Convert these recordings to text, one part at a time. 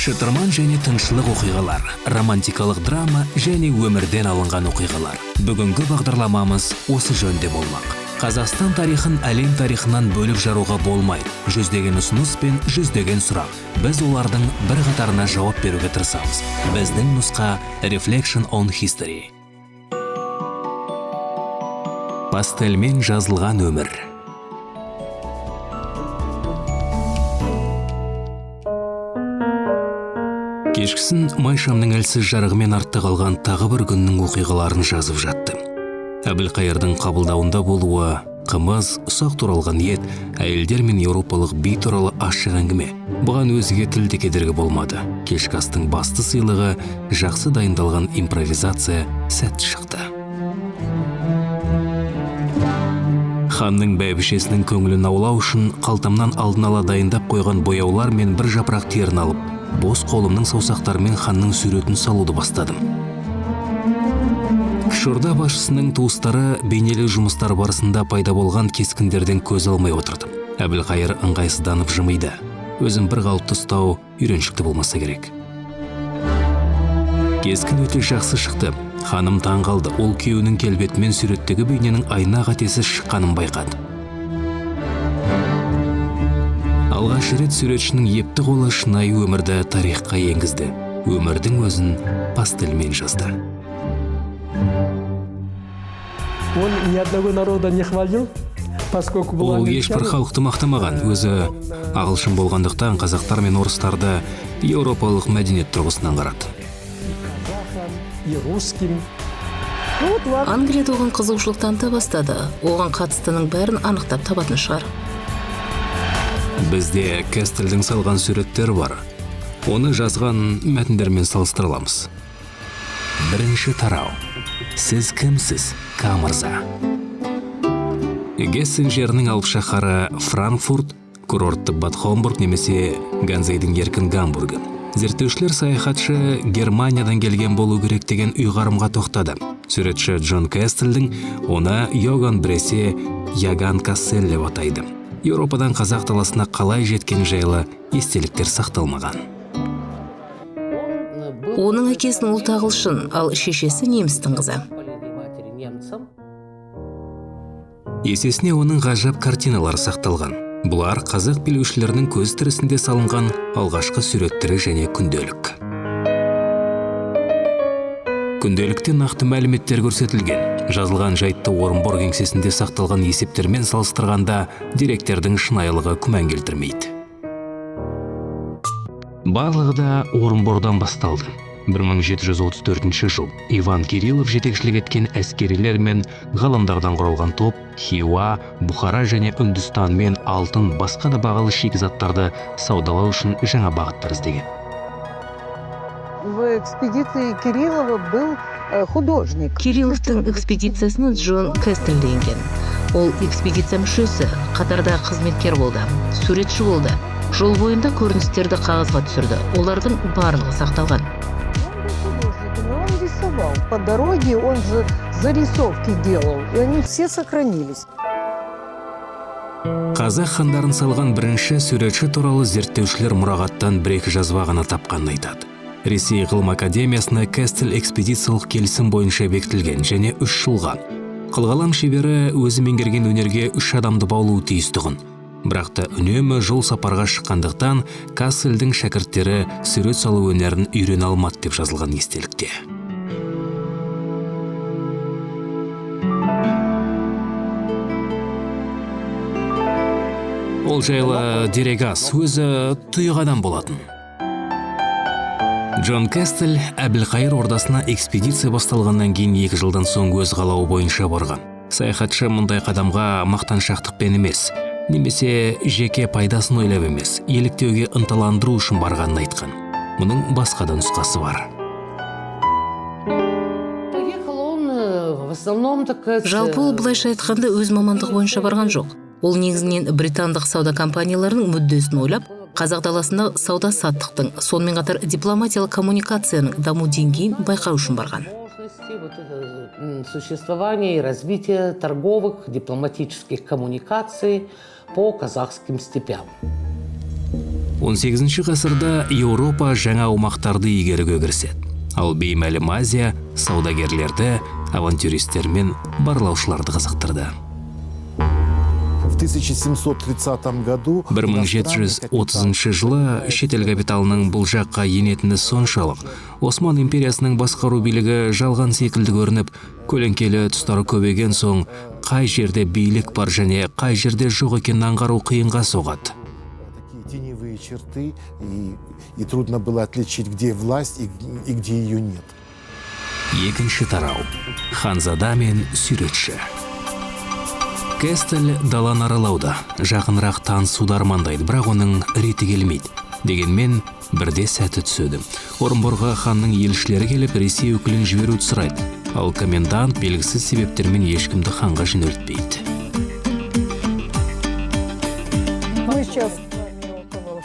Шытырман және тыншылық оқиғалар, романтикалық драма және өмірден алынған оқиғалар. Бүгінгі бағдарламамыз осы жөнде болмақ. Қазақстан тарихын әлем тарихынан бөліп жаруға болмайды. Жүздеген ұсыныс пен жүздеген сұрақ. Біз олардың бір қатарына жауап беруге тырысамыз. Біздің нұсқа Reflection on History. Пастельмен жазылған өмір. Кешкісін майшамның әлсіз жарығымен артта қалған тағы бір күннің оқиғаларын жазып жатты. Әбілқайырдың қабылдауында болуы, қымыз, ұсақ туралған ет, әйелдер мен еуропалық би туралы ашық әңгіме. Бұған өзге тілде кедергі болмады. Кешкі астың басты сыйлығы жақсы дайындалған импровизация сәтті шықты. Ханның бәйбішесінің көңілін аулау үшін қалтамнан алдын ала дайындап қойған бояулар мен бір жапырақ терін алып, бос қолымның саусақтарымен ханның суретін салуды бастадым. Кішорда басшысының туыстары бейнелі жұмыстар барысында пайда болған кескіндерден көз алмай отырды. Әбілқайыр ыңғайсызданып жымиды. Өзін бір қалыпты ұстау үйреншікті болмаса керек. Кескін өте жақсы шықты. Ханым таң қалды. Ол күйеуінің келбетімен суреттегі бейненің айна қатесі шыққанын байқады. Алғаш рет суретшінің епті қолы шынайы өмірді тарихқа енгізді. Өмірдің өзін пастельмен жазды. Он ни одного народа не хвалил, поскольку был Ол ешбір халықты мақтамаған. Өзі ағылшын болғандықтан қазақтар мен орыстарды еуропалық мәдениет тұрғысынан қарады. и русским. Англияда оған қызығушылық таныта бастады. Оған қатыстының бәрін анықтап табатын шығар. Бізде Кестельдің салған суреттер бар. Оны жазған мәтіндермен салыстырыламыз. Бірінші тарау. Сіз кімсіз, Камырза? Гессен жерінің алып шаһары Франкфурт, курортты Бад Хомбург немесе Ганзейдің еркін Гамбургі. Зерттеушілер саяхатшы Германиядан келген болу керек деген ұйғарымға тоқтады. Суретші Джон Кестельдің оны Йоган Бресе Яган Кассель деп атайды. Еуропадан қазақ даласына қалай жеткен жайлы естеліктер сақталмаған. Оның әкесінің ұлты ағылшын, ал шешесі немістің қызы. Есесіне оның ғажап картиналары сақталған. Бұлар қазақ билеушілерінің көз тірісінде салынған алғашқы суреттері және күнделік. Күнделікте нақты мәліметтер көрсетілген. Жазылған жайтты Орынбор кеңсесінде сақталған есептермен салыстырғанда деректердің шынайылығы күмән келтірмейді. Барлығы да Орынбордан басталды. 1734 жыл Иван Кириллов жетекшілік еткен әскерилер мен ғалымдардан құралған топ Хиуа, Бұхара және Үндістан мен алтын басқа да бағалы шикізаттарды саудалау үшін жаңа бағыттар іздеген. В экспедиции Кириллова был художник. Кирилловтың экспедициясына Джон Кестель деген. Ол экспедиция мүшесі, қатарда қызметкер болды, суретші болды. Жол бойында көріністерді қағазға түсірді. Олардың барлығы сақталған. Он рисовал. По дороге он же зарисовки делал, и они все сохранились. Қазақ хандарын салған бірінші суретші туралы зерттеушілер мұрағаттан бір-екі жазба ғана тапқанын айтады. Ресей ғылым академиясына Кестель экспедициялық келісім бойынша бекітілген және 3 жылға. Қылғалам шебері өзі меңгерген өнерге 3 адамды баулуы тиіс тұғын. Бірақ та үнемі жол сапарға шыққандықтан Кастельдің шәкірттері сурет салу өнерін үйрене алмады деп жазылған естелікте. Ол жайлы дерек аз, өзі тұйық адам болатын. Джон Кестель Әбілқайыр ордасына экспедиция басталғаннан кейін 2 жылдан соң өз қалауы бойынша барған. Саяхатшы мұндай қадамға мақтаншақтықпен емес, немесе жеке пайдасын ойлап емес, еліктеуге ынталандыру үшін барғанын айтқан. Мұның басқа да нұсқасы бар. Жалпы ол былайша айтқанда өз мамандығы бойынша барған жоқ. Ол негізінен британдық сауда компанияларының мүддесін ойлап, қазақ даласында сауда саттықтың, сонымен қатар дипломатиялық коммуникацияның даму деңгейін байқау үшін барған. Существование и развитие торговых, дипломатических коммуникаций по казахским степям. 18 ғасырда Еуропа жаңа аумақтарды игеруге кіріседі. Ал беймәлім Азия саудагерлерді, авантюристер мен барлаушыларды қызықтырды. В 1730 году 1730 жылы шетел капиталының бұл жаққа енетіні соншалық, Осман империясының басқару билігі жалған секілді көрініп, көлеңкелі тұстары көбейген соң, қай жерде билік бар және қай жерде жоқ екенін аңғару қиынға соғады. Такие теневые черты, и трудно было отличить, где власть и где ее нет. Екінші тарау. Ханзада мен суретші. Кестель даланы аралауда, жақынырақ танысуды армандайды, бірақ оның реті келмейді. Дегенмен, бірде сәті түседі. Орынборға ханның елшілері келіп, Ресей өкілін жіберуді сұрайды. Ал комендант белгісіз себептермен ешкімді ханға жөнелтпейді. Мы сейчас около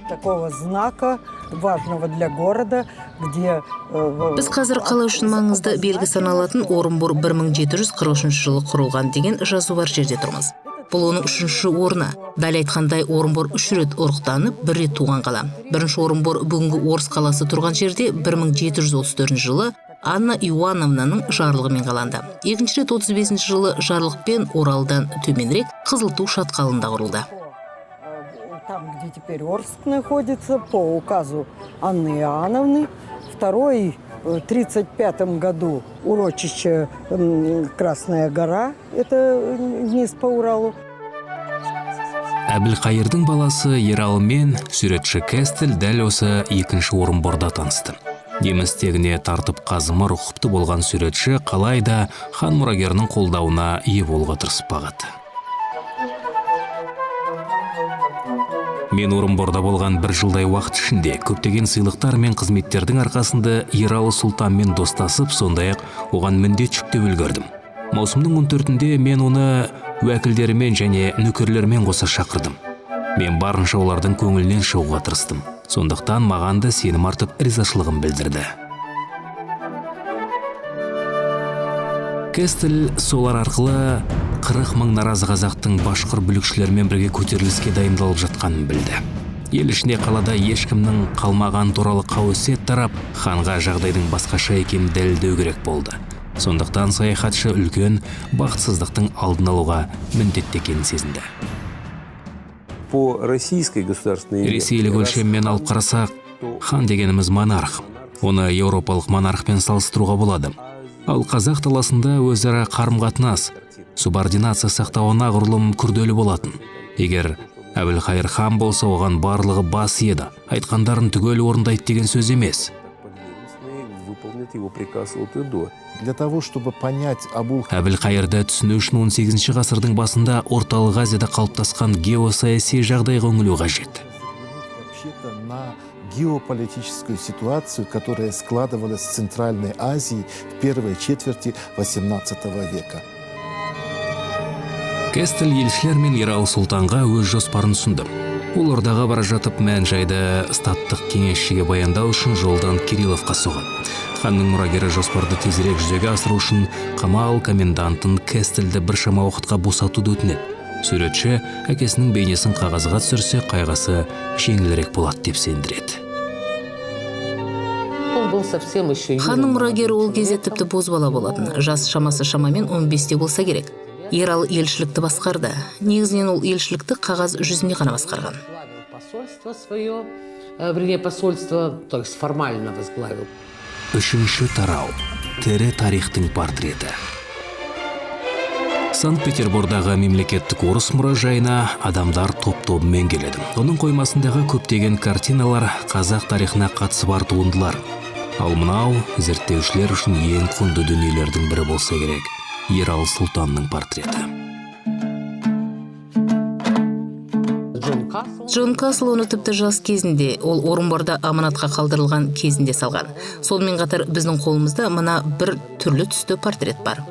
такого знака, важного для города, где... Біз қазір қала үшін маңызды белгі саналатын Орынбор 1743 жылы құрылған деген жазу бар жерде тұрмыз. Бұл оның 3-ші орны. Дәл айтқандай Орынбор 3 рет ұрықтанып, 1 рет туған қала. Бірінші Орынбор бүгінгі Орыс қаласы тұрған жерде 1734 жылы Анна Ивановнаның жарлығымен қаланды. Екінші рет 35 жылы жарлықпен Оралдан төменірек Қызылту шатқалында құрылды. Там, где теперь Орск находится, по указу Анны Иоанновны. Второй, в 1935 году, урочище Красная гора, это вниз по Уралу. Әбілқайырдың баласы Ералы мен суретші Кестель дәл осы екінші Орынборда танысты. Немістегіне тартып қазымы рұқыпты болған суретші қалайда хан мұрагерінің қолдауына ие болуға тырысып бағады. Мен Орынборда болған 1 жылдай уақыт ішінде көптеген сыйлықтар мен қызметтердің арқасында Ералы Сұлтанмен достасып, сондай-ақ оған міндет жүктеп үлгердім. Маусымның 14-інде мен оны уәкілдерімен және нөкерлермен қоса шақырдым. Мен барынша олардың көңілінен шығуға тырыстым. Сондықтан маған да сенім артып ризашылығын білдірді. Кестель солар арқылы 40 мың наразы қазақтың башқұр бүлікшілермен бірге көтеріліске дайындалып жатқанын білді. Ел ішінде қалада ешкімнің қалмаған туралы қауесет тарап, ханға жағдайдың басқаша екенін дәлелдеу керек болды. Сондықтан саяхатшы үлкен бақытсыздықтың алдын алуға міндетті екенін сезінді. Ресейлік өлшеммен алып қарасақ, хан дегеніміз монарх. Оны еуропалық монархпен салыстыруға болады. Ал қазақ даласында өзара қарым-қатынас, субординация сақтау анағұрлым күрделі болатын. Егер Әбілқайыр хан болса, оған барлығы бас еді, айтқандарын түгел орындайды деген сөз емес. Для того, чтобы понять Әбілқайырды түсіну үшін 18 ғасырдың басында Орталық Азияда қалыптасқан геосаяси жағдайға үңілу қажет. на геополитическую ситуацию, которая складывалась в Центральной Азии в первой четверти XVIII века. Кестель елшілер мен Ералы Сұлтанға өз жоспарын ұсынды. Ол ордаға бара жатып мән-жайды статтық кеңесшіге баяндау үшін жолдан Кирилловқа соғады. Ханның мұрагері жоспарды тезірек жүзеге асыру үшін қамал комендантын Кестельді біршама уақытқа босатуды өтінеді. Суретші әкесінің бейнесін қағазға түсірсе, қайғысы жеңілірек болады деп сендіреді. Ханның мұрагері ол кезде тіпті бозбала болатын. Жас шамасы шамамен 15-те болса керек. Ералы елшілікті басқарды. Негізінен ол елшілікті қағаз жүзінде ғана басқарған. Үшінші тарау. Тірі тарихтың портреті. Санкт-Петербордағы мемлекеттік орыс мұражайына адамдар топ-тобымен келеді. Оның қоймасындағы көптеген картиналар қазақ тарихына қатысы бар туындылар. Ал мынау зерттеушілер үшін ең құнды дүниелердің бірі болса керек. Ералы Сұлтанның портреті. Джон Касл оны тіпті жас кезінде, ол Орынборда аманатқа қалдырылған кезінде салған. Сонымен қатар біздің қолымызда мына бір түрлі түсті портрет бар.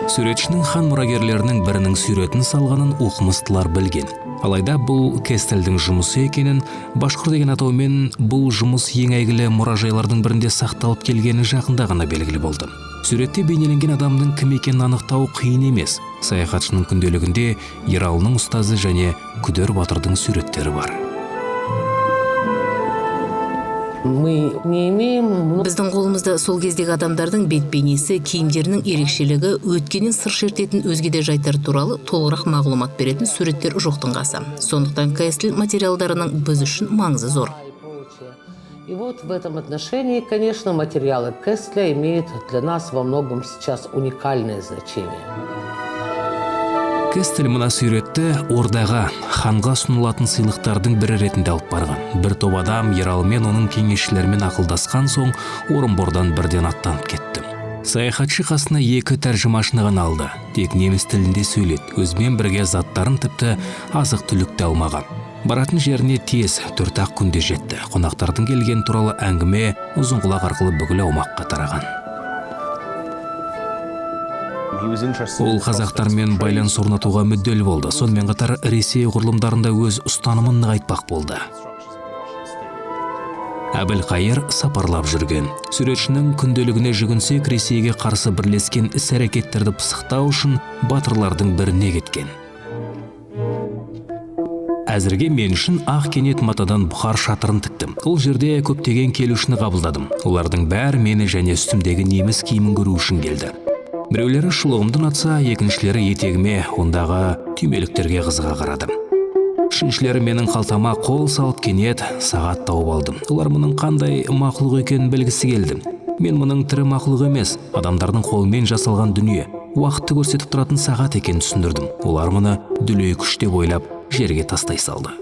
Суретшінің хан мұрагерлерінің бірінің суретін салғанын оқымыстылар білген. Алайда бұл Кестельдің жұмысы екенін, Башқұр деген атаумен бұл жұмыс ең әйгілі мұражайлардың бірінде сақталып келгені жақында ғана белгілі болды. Сүретте бейнеленген адамның кім екенін анықтау қиын емес. Саяхатшының күнделігінде Ералының ұстазы және Күдер батырдың суреттері бар. Мы не имеем... Біздің қолымызда сол кездегі адамдардың бет бейнесі, киімдерінің ерекшелігі, өткеннен сыр шертетін өзге де жайттар туралы толығырақ мағлұмат беретін суреттер жоқтың қасы. Сондықтан Кэстл материалдарының біз үшін маңызы зор. И вот в этом отношении, конечно, материалы Кэстля имеют для нас во многом сейчас уникальное значение. Кэстл мына суретті ордаға, ханға ұсынылатын сыйлықтардың бірі ретінде алып барған. Бір топ адам Ерал мен оның кеңесшілерімен ақылдасқан соң Орынбордан бірден аттанып кетті. Саяхатшы қасына 2 тәржімашыны ғана алды. Тек неміс тілінде сөйледі, өзімен бірге заттарын тіпті азық-түлікті алмаған. Баратын жеріне тез 4-ақ күнде жетті. Қонақтардың келген туралы әңгіме ұзын құлақ арқылы бүкіл аумаққа тараған. Ол қазақтармен байланыс орнатуға мүдделі болды. Сонымен қатар Ресей құрылымдарында өз ұстанымын нығайтпақ болды. Әбілқайыр сапарлап жүрген. Суретшінің күнделігіне жүгінсек, Ресейге қарсы бірлескен іс-әрекеттерді пысықтау үшін батырлардың біріне кеткен. Әзірге мен үшін ақ кенет матадан Бұхар шатырын тіктім. Ол жерде көптеген келушіні қабылдадым. Олардың бәрі мені және үстімдегі неміс киімін көру үшін келді. Біреулері шұлығымды ұнатса, екіншілері етегіме, ондағы түймеліктерге қызыға қарадым. Үшіншілері менің қалтама қол салып кенет сағат тауып алдым. Олар мұның қандай мақұлық екенін білгісі келді. Мен мұның тірі мақұлық емес, адамдардың қолымен жасалған дүние, уақытты көрсетіп тұратын сағат екенін түсіндірдім. Олар мұны дүлей күштеп ойлап жерге тастай салды.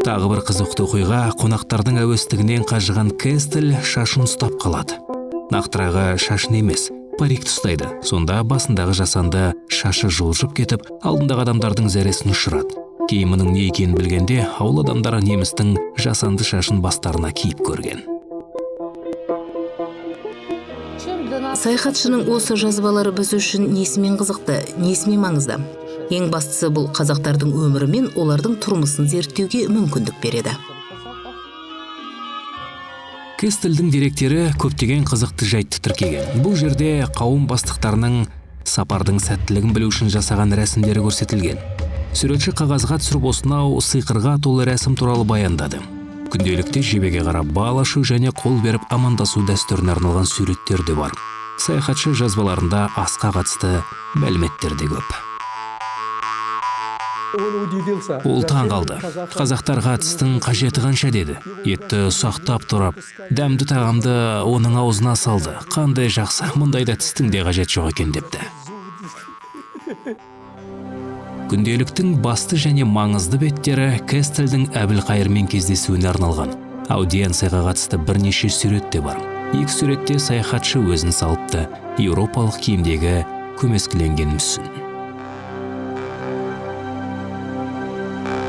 Тағы бір қызықты оқиға, қонақтардың әуестігінен қажыған Кэстл шашын ұстап қалады. Нақтырағы шашын емес, парикті ұстайды. Сонда басындағы жасанды шашы жылжып кетіп, алдындағы адамдардың зәресін ұшырады. Кейін мұның не екенін білгенде, ауыл адамдары немістің жасанды шашын бастарына киіп көрген. Саяхатшының осы жазбалары біз үшін несімен қызықты, несімен маңызды. Ең бастысы бұл қазақтардың өмірі мен олардың тұрмысын зерттеуге мүмкіндік береді. Кэстлдің деректері көптеген қызықты жайтты тіркеген. Бұл жерде қауым бастықтарының сапардың сәттілігін білу үшін жасаған рәсімдері көрсетілген. Суретші қағазға түсіріп осынау сиқырға толы рәсім туралы баяндады. Күнделікте жебеге қарап бал ашу және қол беріп амандасу дәстүріне арналған суреттер де бар. Саяхатшы жазбаларында асқа қатысты мәліметтер де көп. Ол таң қалды. Қазақтарға тістің қажеті қанша деді. Етті ұсақтап тұрып, дәмді тағамды оның аузына салды. Қандай жақсы, мұндайда тістің де қажет жоқ екен депті. Күнделіктің басты және маңызды беттері Кэстлдің Әбілқайырмен кездесуіне арналған. Аудиенцияға қатысты бірнеше сурет те бар. 2 суретте саяхатшы өзін салыпты, еуропалық киімдегі көмескіленген мүсін.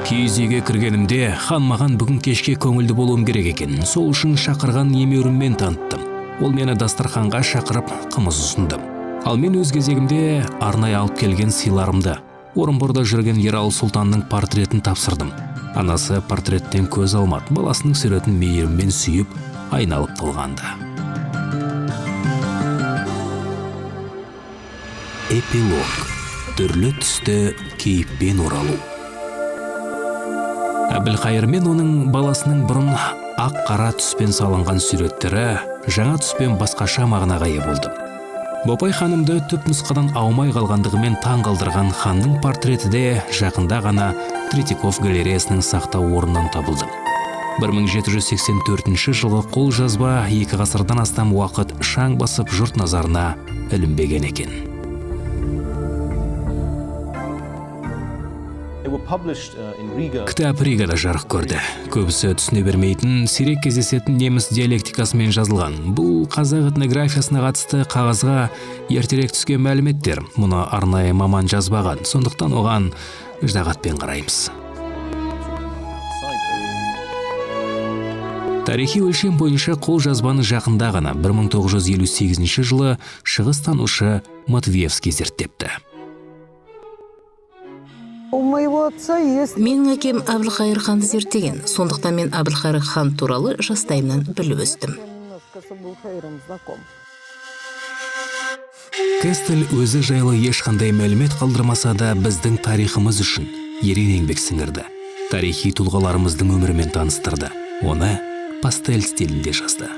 Киіз үйге кіргенімде, хан маған бүгін кешке көңілді болуым керек екен. Сол үшін шақырған емеуріммен таныттым. Ол мені дастарханға шақырып қымыз ұсынды. Ал мен өз кезегімде арнайы алып келген сыйларымды Орынборда жүрген Ералы Сұлтанның портретін тапсырдым. Анасы портреттен көз алмады, баласының суретін мейіріммен сүйіп, айналып толғанды. Эпилог. Түрлі түсті кейіппен оралу. Әбілқайыр мен оның баласының бұрын ақ-қара түспен салынған суреттері жаңа түспен басқаша мағынаға ие болды. Бопай ханымды түп нұсқадан аумай қалғандығымен таң қалдырған ханның портреті де жақында ғана Третьяков галереясының сақтау орнынан табылды. 1784 жылғы қол жазба 2 ғасырдан астам уақыт шаң басып жұрт назарына ілінбеген екен. Кітап Ригада жарық көрді. Көбісі түсіне бермейтін, сирек кездесетін неміс диалектикасымен жазылған. Бұл қазақ этнографиясына қатысты қағазға ертерек түскен мәліметтер. Мұны арнайы маман жазбаған, сондықтан оған ыждағатпен қараймыз. Тарихи өлшем бойынша қол жазбаны жақында ғана 1958 жылы шығыстанушы Матвеевский зерттепті. У моего отца есть... Менің әкем Әбілқайыр ханды зерттеген, сондықтан мен Әбілқайыр хан туралы жастайымнан біліп өстім. Немножко с Абулхайром знаком. Кестель өзі жайлы ешқандай мәлімет қалдырмаса да біздің тарихымыз үшін ерен еңбек сіңірді. Тарихи тұлғаларымыздың өмірімен таныстырды. Оны пастель стилінде жазды.